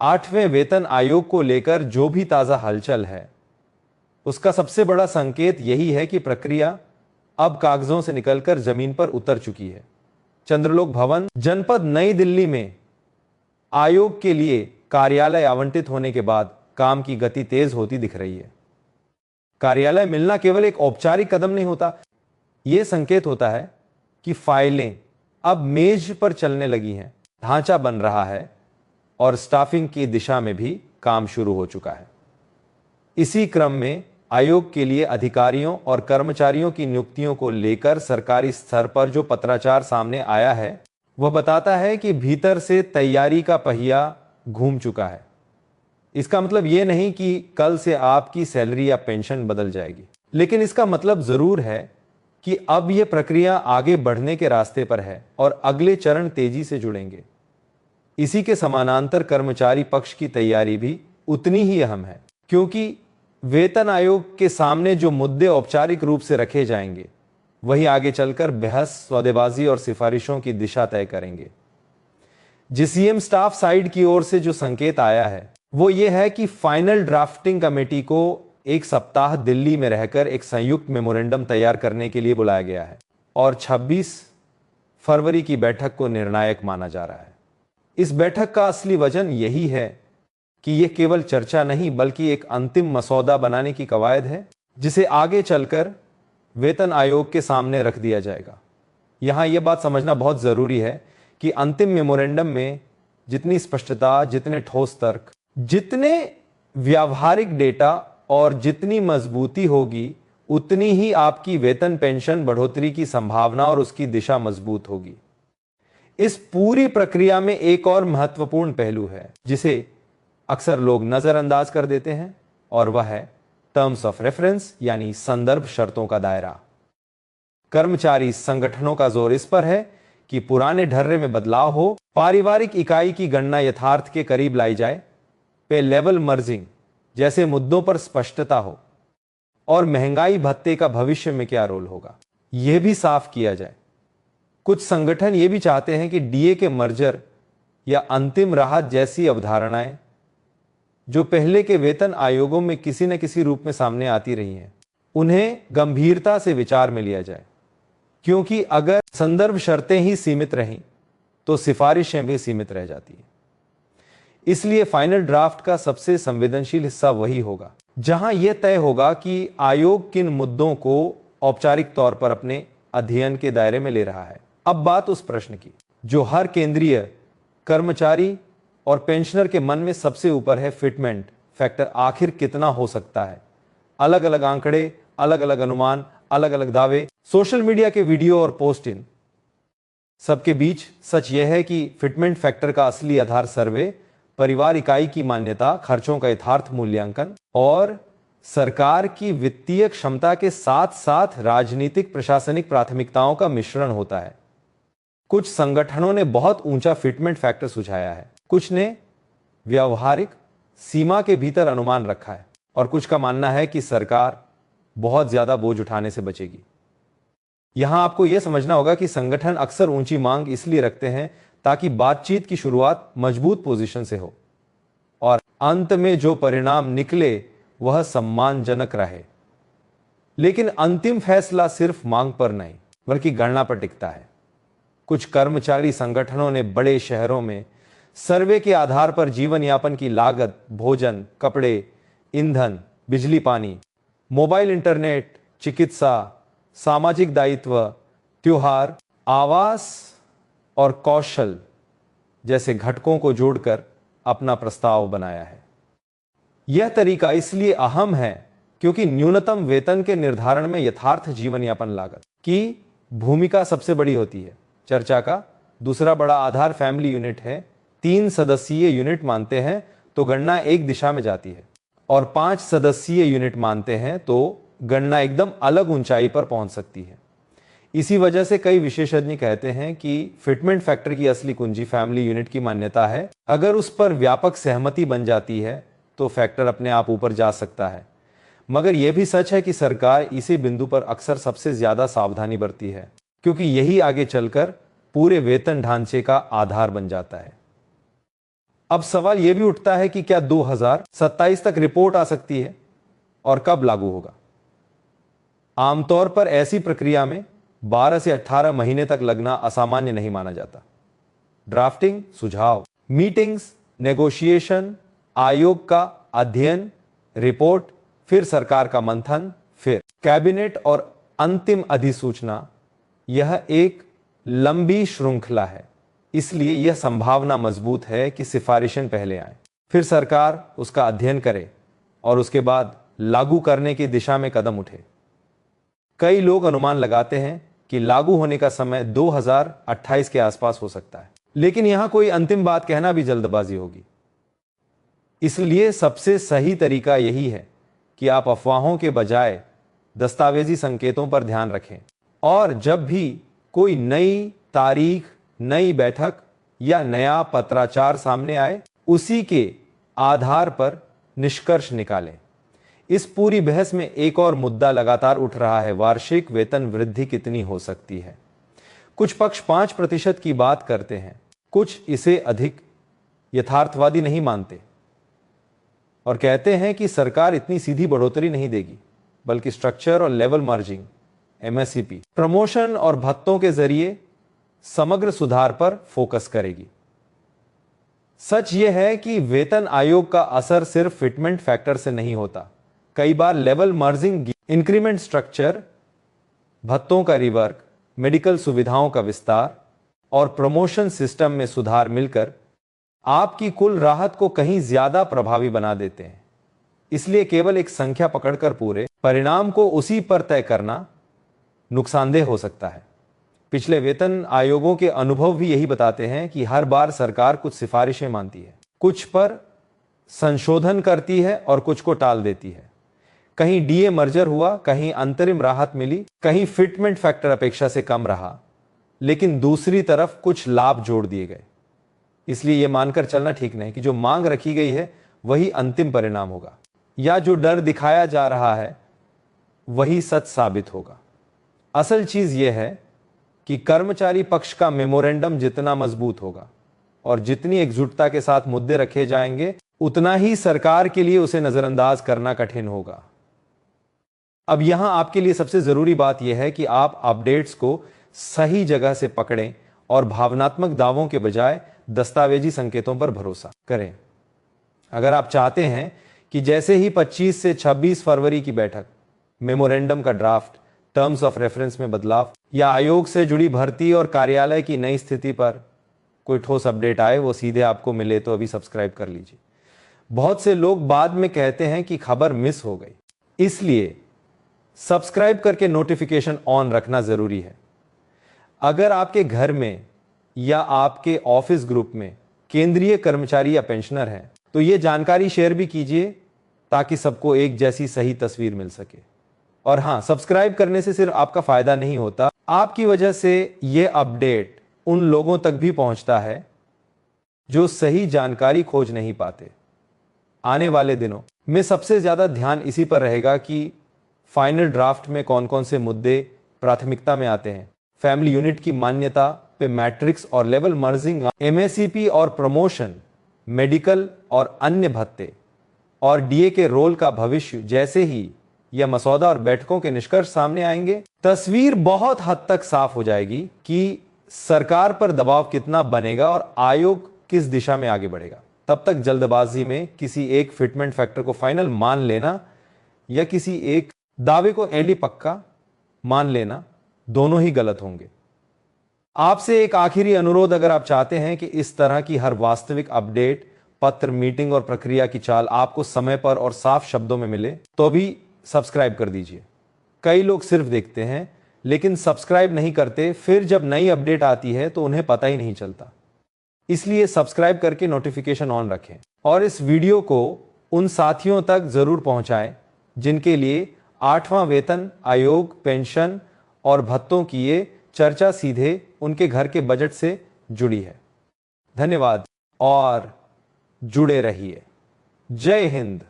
8वें वेतन आयोग को लेकर जो भी ताजा हलचल है, उसका सबसे बड़ा संकेत यही है कि प्रक्रिया अब कागजों से निकलकर जमीन पर उतर चुकी है। चंद्रलोक भवन जनपद नई दिल्ली में आयोग के लिए कार्यालय आवंटित होने के बाद काम की गति तेज होती दिख रही है। कार्यालय मिलना केवल एक औपचारिक कदम नहीं होता, यह संकेत होता है कि फाइलें अब मेज पर चलने लगी हैं, ढांचा बन रहा है और स्टाफिंग की दिशा में भी काम शुरू हो चुका है। इसी क्रम में आयोग के लिए अधिकारियों और कर्मचारियों की नियुक्तियों को लेकर सरकारी स्तर पर जो पत्राचार सामने आया है, वह बताता है कि भीतर से तैयारी का पहिया घूम चुका है। इसका मतलब यह नहीं कि कल से आपकी सैलरी या पेंशन बदल जाएगी, लेकिन इसका मतलब जरूर है कि अब यह प्रक्रिया आगे बढ़ने के रास्ते पर है और अगले चरण तेजी से जुड़ेंगे। इसी के समानांतर कर्मचारी पक्ष की तैयारी भी उतनी ही अहम है, क्योंकि वेतन आयोग के सामने जो मुद्दे औपचारिक रूप से रखे जाएंगे, वही आगे चलकर बहस, सौदेबाजी और सिफारिशों की दिशा तय करेंगे। जीसीएम स्टाफ साइड की ओर से जो संकेत आया है, वो ये है कि फाइनल ड्राफ्टिंग कमेटी को एक सप्ताह दिल्ली में रहकर एक संयुक्त मेमोरेंडम तैयार करने के लिए बुलाया गया है और 26 फरवरी की बैठक को निर्णायक माना जा रहा है। इस बैठक का असली वजन यही है कि यह केवल चर्चा नहीं बल्कि एक अंतिम मसौदा बनाने की कवायद है, जिसे आगे चलकर वेतन आयोग के सामने रख दिया जाएगा। यहां यह बात समझना बहुत जरूरी है कि अंतिम मेमोरेंडम में जितनी स्पष्टता, जितने ठोस तर्क, जितने व्यावहारिक डेटा और जितनी मजबूती होगी, उतनी ही आपकी वेतन पेंशन बढ़ोतरी की संभावना और उसकी दिशा मजबूत होगी। इस पूरी प्रक्रिया में एक और महत्वपूर्ण पहलू है जिसे अक्सर लोग नजरअंदाज कर देते हैं, और वह है टर्म्स ऑफ रेफरेंस यानी संदर्भ शर्तों का दायरा। कर्मचारी संगठनों का जोर इस पर है कि पुराने ढर्रे में बदलाव हो, पारिवारिक इकाई की गणना यथार्थ के करीब लाई जाए, पे लेवल मर्जिंग जैसे मुद्दों पर स्पष्टता हो, और महंगाई भत्ते का भविष्य में क्या रोल होगा, यह भी साफ किया जाए। कुछ संगठन यह भी चाहते हैं कि डीए के मर्जर या अंतिम राहत जैसी अवधारणाएं जो पहले के वेतन आयोगों में किसी न किसी रूप में सामने आती रही हैं, उन्हें गंभीरता से विचार में लिया जाए, क्योंकि अगर संदर्भ शर्तें ही सीमित रहीं तो सिफारिशें भी सीमित रह जाती हैं। इसलिए फाइनल ड्राफ्ट का सबसे संवेदनशील हिस्सा वही होगा जहां यह तय होगा कि आयोग किन मुद्दों को औपचारिक तौर पर अपने अध्ययन के दायरे में ले रहा है। अब बात उस प्रश्न की जो हर केंद्रीय कर्मचारी और पेंशनर के मन में सबसे ऊपर है, फिटमेंट फैक्टर आखिर कितना हो सकता है। अलग अलग आंकड़े, अलग अलग अनुमान, अलग अलग दावे, सोशल मीडिया के वीडियो और पोस्ट इन सबके बीच सच यह है कि फिटमेंट फैक्टर का असली आधार सर्वे, परिवार इकाई की मान्यता, खर्चों का यथार्थ मूल्यांकन और सरकार की वित्तीय क्षमता के साथ साथ राजनीतिक प्रशासनिक प्राथमिकताओं का मिश्रण होता है। कुछ संगठनों ने बहुत ऊंचा फिटमेंट फैक्टर सुझाया है, कुछ ने व्यवहारिक सीमा के भीतर अनुमान रखा है, और कुछ का मानना है कि सरकार बहुत ज्यादा बोझ उठाने से बचेगी। यहां आपको यह समझना होगा कि संगठन अक्सर ऊंची मांग इसलिए रखते हैं ताकि बातचीत की शुरुआत मजबूत पोजीशन से हो और अंत में जो परिणाम निकले वह सम्मानजनक रहे। लेकिन अंतिम फैसला सिर्फ मांग पर नहीं बल्कि गणना पर टिकता है। कुछ कर्मचारी संगठनों ने बड़े शहरों में सर्वे के आधार पर जीवन यापन की लागत, भोजन, कपड़े, ईंधन, बिजली पानी, मोबाइल इंटरनेट, चिकित्सा, सामाजिक दायित्व, त्योहार, आवास और कौशल जैसे घटकों को जोड़कर अपना प्रस्ताव बनाया है। यह तरीका इसलिए अहम है क्योंकि न्यूनतम वेतन के निर्धारण में यथार्थ जीवन यापन लागत की भूमिका सबसे बड़ी होती है। चर्चा का दूसरा बड़ा आधार फैमिली यूनिट है। 3 सदस्यीय यूनिट मानते हैं तो गणना एक दिशा में जाती है, और 5 सदस्यीय यूनिट मानते हैं तो गणना एकदम अलग ऊंचाई पर पहुंच सकती है। इसी वजह से कई विशेषज्ञ कहते हैं कि फिटमेंट फैक्टर की असली कुंजी फैमिली यूनिट की मान्यता है। अगर उस पर व्यापक सहमति बन जाती है तो फैक्टर अपने आप ऊपर जा सकता है। मगर यह भी सच है कि सरकार इसी बिंदु पर अक्सर सबसे ज्यादा सावधानी बरती है, क्योंकि यही आगे चलकर पूरे वेतन ढांचे का आधार बन जाता है। अब सवाल यह भी उठता है कि क्या 2027 तक रिपोर्ट आ सकती है और कब लागू होगा। आमतौर पर ऐसी प्रक्रिया में 12 से 18 महीने तक लगना असामान्य नहीं माना जाता। ड्राफ्टिंग, सुझाव, मीटिंग्स, नेगोशिएशन, आयोग का अध्ययन, रिपोर्ट, फिर सरकार का मंथन, फिर कैबिनेट और अंतिम अधिसूचना, यह एक लंबी श्रृंखला है। इसलिए यह संभावना मजबूत है कि सिफारिशें पहले आए, फिर सरकार उसका अध्ययन करे और उसके बाद लागू करने की दिशा में कदम उठे। कई लोग अनुमान लगाते हैं कि लागू होने का समय 2028 के आसपास हो सकता है, लेकिन यहां कोई अंतिम बात कहना भी जल्दबाजी होगी। इसलिए सबसे सही तरीका यही है कि आप अफवाहों के बजाय दस्तावेजी संकेतों पर ध्यान रखें और जब भी कोई नई तारीख, नई बैठक या नया पत्राचार सामने आए, उसी के आधार पर निष्कर्ष निकालें। इस पूरी बहस में एक और मुद्दा लगातार उठ रहा है, वार्षिक वेतन वृद्धि कितनी हो सकती है। कुछ पक्ष 5% की बात करते हैं, कुछ इसे अधिक यथार्थवादी नहीं मानते और कहते हैं कि सरकार इतनी सीधी बढ़ोतरी नहीं देगी, बल्कि स्ट्रक्चर और लेवल मर्जिंग, एमएसपी, प्रमोशन और भत्तों के जरिए समग्र सुधार पर फोकस करेगी। सच यह है कि वेतन आयोग का असर सिर्फ फिटमेंट फैक्टर से नहीं होता। कई बार लेवल मर्जिंग, इंक्रीमेंट स्ट्रक्चर, भत्तों का रिवर्क, मेडिकल सुविधाओं का विस्तार और प्रमोशन सिस्टम में सुधार मिलकर आपकी कुल राहत को कहीं ज्यादा प्रभावी बना देते हैं। इसलिए केवल एक संख्या पकड़कर पूरे परिणाम को उसी पर तय करना नुकसानदेह हो सकता है। पिछले वेतन आयोगों के अनुभव भी यही बताते हैं कि हर बार सरकार कुछ सिफारिशें मानती है, कुछ पर संशोधन करती है और कुछ को टाल देती है। कहीं डीए मर्जर हुआ, कहीं अंतरिम राहत मिली, कहीं फिटमेंट फैक्टर अपेक्षा से कम रहा, लेकिन दूसरी तरफ कुछ लाभ जोड़ दिए गए। इसलिए यह मानकर चलना ठीक नहीं कि जो मांग रखी गई है वही अंतिम परिणाम होगा, या जो डर दिखाया जा रहा है वही सच साबित होगा। असल चीज यह है कि कर्मचारी पक्ष का मेमोरेंडम जितना मजबूत होगा और जितनी एकजुटता के साथ मुद्दे रखे जाएंगे, उतना ही सरकार के लिए उसे नजरअंदाज करना कठिन होगा। अब यहां आपके लिए सबसे जरूरी बात यह है कि आप अपडेट्स को सही जगह से पकड़ें और भावनात्मक दावों के बजाय दस्तावेजी संकेतों पर भरोसा करें। अगर आप चाहते हैं कि जैसे ही 25 से 26 फरवरी की बैठक, मेमोरेंडम का ड्राफ्ट, टर्म्स ऑफ रेफरेंस में बदलाव या आयोग से जुड़ी भर्ती और कार्यालय की नई स्थिति पर कोई ठोस अपडेट आए, वो सीधे आपको मिले, तो अभी सब्सक्राइब कर लीजिए। बहुत से लोग बाद में कहते हैं कि खबर मिस हो गई, इसलिए सब्सक्राइब करके नोटिफिकेशन ऑन रखना जरूरी है। अगर आपके घर में या आपके ऑफिस ग्रुप में केंद्रीय कर्मचारी या पेंशनर हैं, तो यह जानकारी शेयर भी कीजिए ताकि सबको एक जैसी सही तस्वीर मिल सके। और हां, सब्सक्राइब करने से सिर्फ आपका फायदा नहीं होता, आपकी वजह से यह अपडेट उन लोगों तक भी पहुंचता है जो सही जानकारी खोज नहीं पाते। आने वाले दिनों में सबसे ज्यादा ध्यान इसी पर रहेगा कि फाइनल ड्राफ्ट में कौन कौन से मुद्दे प्राथमिकता में आते हैं। फैमिली यूनिट की मान्यता पे मैट्रिक्स और लेवल मर्जिंग, एमएसपी और प्रमोशन, मेडिकल और अन्य भत्ते और डीए के रोल का भविष्य जैसे ही यह मसौदा और बैठकों के निष्कर्ष सामने आएंगे, तस्वीर बहुत हद तक साफ हो जाएगी कि सरकार पर दबाव कितना बनेगा और आयोग किस दिशा में आगे बढ़ेगा। तब तक जल्दबाजी में किसी एक फिटमेंट फैक्टर को फाइनल मान लेना या किसी एक दावे को एली पक्का मान लेना, दोनों ही गलत होंगे। आपसे एक आखिरी अनुरोध, अगर आप चाहते हैं कि इस तरह की हर वास्तविक अपडेट, पत्र, मीटिंग और प्रक्रिया की चाल आपको समय पर और साफ शब्दों में मिले, तो भी सब्सक्राइब कर दीजिए। कई लोग सिर्फ देखते हैं लेकिन सब्सक्राइब नहीं करते, फिर जब नई अपडेट आती है तो उन्हें पता ही नहीं चलता। इसलिए सब्सक्राइब करके नोटिफिकेशन ऑन रखें और इस वीडियो को उन साथियों तक जरूर पहुंचाएं जिनके लिए 8वां वेतन आयोग, पेंशन और भत्तों की ये चर्चा सीधे उनके घर के बजट से जुड़ी है। धन्यवाद और जुड़े रहिए। जय हिंद।